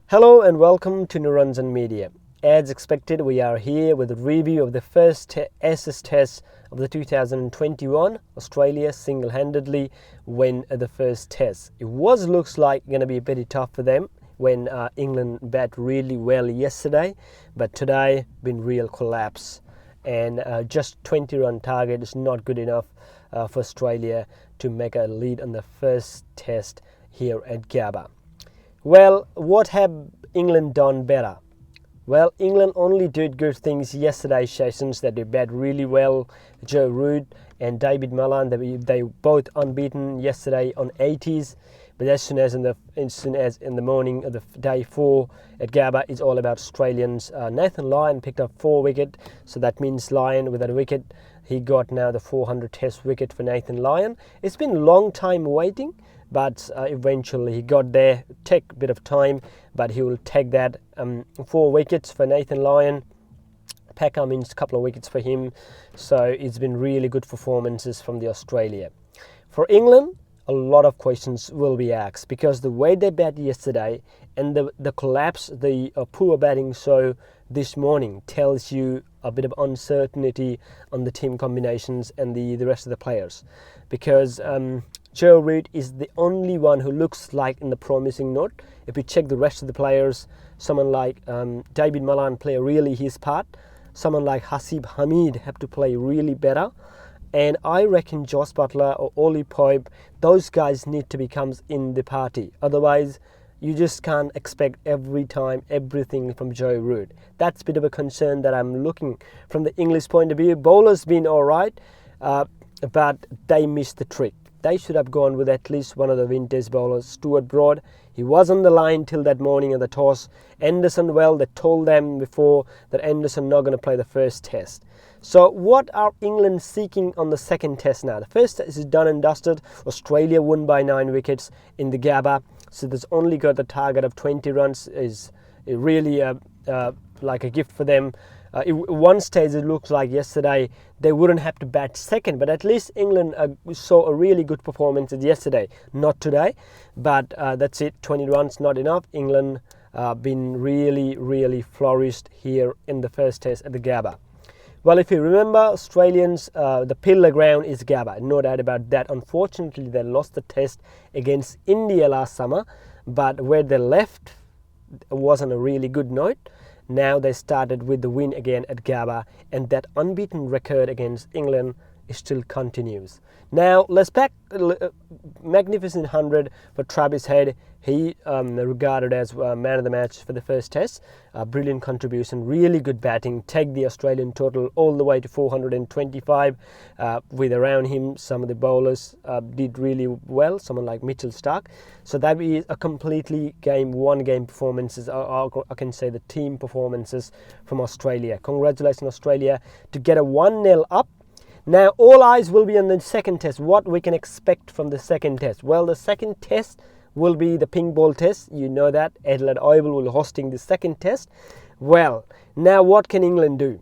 Hello and welcome to Niranjan Media. As expected, we are here with a review of the first Ashes Test of the 2021. Australia single-handedly win the first Test. It looks like going to be pretty tough for them when England bat really well yesterday, but today been real collapse. And just 20-run target is not good enough for Australia to make a lead on the first Test here at Gabba. Well, what have England done better? Well, England only did good things yesterday sessions that they bat really well. Joe Root and David Malan, they both unbeaten yesterday on 80s. But as soon as in the morning of the day 4 at Gabba, it's all about Australians. Nathan Lyon picked up 4 wickets, so that means Lyon with a wicket. He got now the 400 Test wicket for Nathan Lyon. It's been a long time waiting, but eventually he got there. Take a bit of time, but he will take that. 4 wickets for Nathan Lyon. Cummins, a couple of wickets for him. So it's been really good performances from the Australia. For England, a lot of questions will be asked because the way they batted yesterday and the collapse, the poor batting show this morning tells you a bit of uncertainty on the team combinations and the rest of the players, because Joe Root is the only one who looks like in the promising note. If you check the rest of the players, someone like David Malan play really his part. Someone like Hasib Hamid have to play really better. And I reckon Josh Butler or Ollie Pope, those guys need to become in the party. Otherwise, you just can't expect every time everything from Joe Root. That's a bit of a concern that I'm looking from the English point of view. Bowlers been all right, but they missed the trick. They should have gone with at least one of the vintage bowlers. Stuart Broad, he was on the line till that morning of the toss. Anderson, well, they told them before that Anderson not going to play the first Test. So what are England seeking on the second Test now? The first Test is done and dusted. Australia won by 9 wickets in the Gabba. So there's only got the target of 20 runs. Is really like a gift for them. One stage it looked like yesterday they wouldn't have to bat second, but at least England saw a really good performance yesterday. Not today, but that's it. 20 runs not enough. England been really flourished here in the first Test at the Gabba. Well, if you remember, Australians, the pillar ground is Gabba, no doubt about that. Unfortunately, they lost the Test against India last summer, but where they left wasn't a really good note. Now they started with the win again at Gabba, and that unbeaten record against England still continues. Now let's back magnificent 100 for Travis Head. He regarded as man of the match for the first Test. Brilliant contribution, really good batting. Take the Australian total all the way to 425. With around him, some of the bowlers did really well. Someone like Mitchell Starc. So that is a completely one game performances. I can say the team performances from Australia. Congratulations, Australia, to get a 1-0 up. Now, all eyes will be on the second Test. What we can expect from the second Test? Well, the second Test will be the pink ball Test. You know that. Adelaide Oval will be hosting the second Test. Well, now what can England do?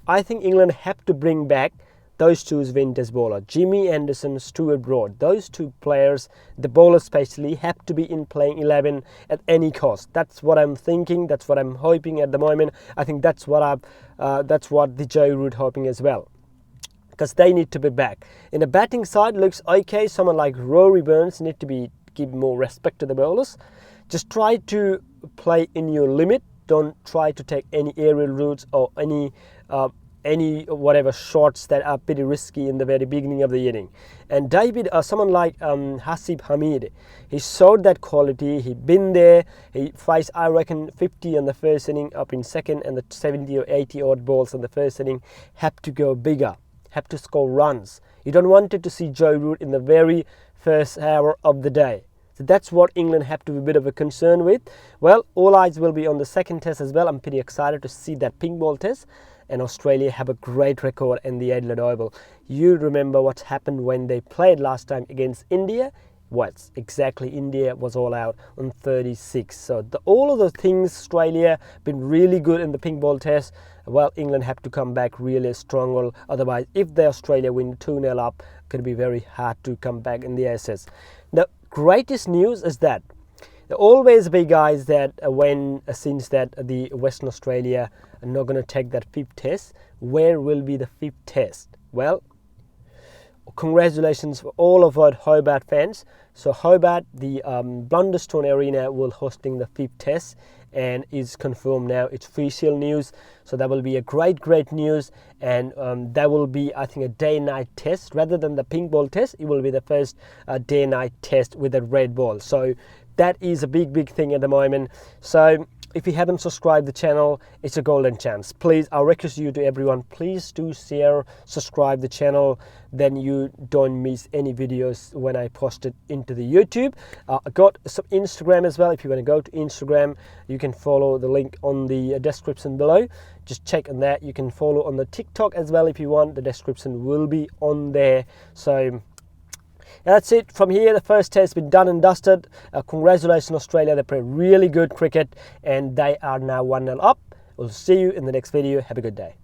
I think England have to bring back those two vintage bowlers, Jimmy Anderson, Stuart Broad. Those two players, the bowlers especially, have to be in playing 11 at any cost. That's what I'm thinking. That's what I'm hoping at the moment. I think that's what the Joe Root hoping as well, because they need to be back. In the batting side, looks okay. Someone like Rory Burns need to give more respect to the bowlers. Just try to play in your limit. Don't try to take any aerial routes or any whatever shots that are pretty risky in the very beginning of the inning. And someone like Hasib Hamid, he showed that quality. He been there. He faced, I reckon, 50 in the first inning, up in second, and the 70 or 80 odd balls in the first inning have to go bigger, have to score runs. You don't want to see Joe Root in the very first hour of the day. So that's what England have to be a bit of a concern with. Well, all eyes will be on the second Test as well. I'm pretty excited to see that pink ball Test. And Australia have a great record in the Adelaide Oval. You remember what happened when they played last time against India? What exactly? India was all out on 36. So all of the things, Australia been really good in the pink ball Test. Well, England have to come back really strong. Otherwise, if the Australia win 2-0 up, it could be very hard to come back in the Ashes. The greatest news is that There always be guys that since that the Western Australia are not going to take that fifth test, where will be the fifth test? Well, congratulations for all of our Hobart fans. So Hobart, the Blunderstone Arena will hosting the fifth test and is confirmed now. It's official news. So that will be a great news, and that will be, I think, a day-night test rather than the pink ball test. It will be the first day-night test with a red ball. So that is a big thing at the moment. So if you haven't subscribed the channel, it's a golden chance. Please, I request you to everyone, please do share, subscribe the channel, then you don't miss any videos when I post it into the YouTube. I got some Instagram as well. If you want to go to Instagram, you can follow the link on the description below. Just check on that. You can follow on the TikTok as well if you want. The description will be on there. So that's it. From here, the first test has been done and dusted. Congratulations, Australia. They play really good cricket and they are now 1-0 up. We'll see you in the next video. Have a good day.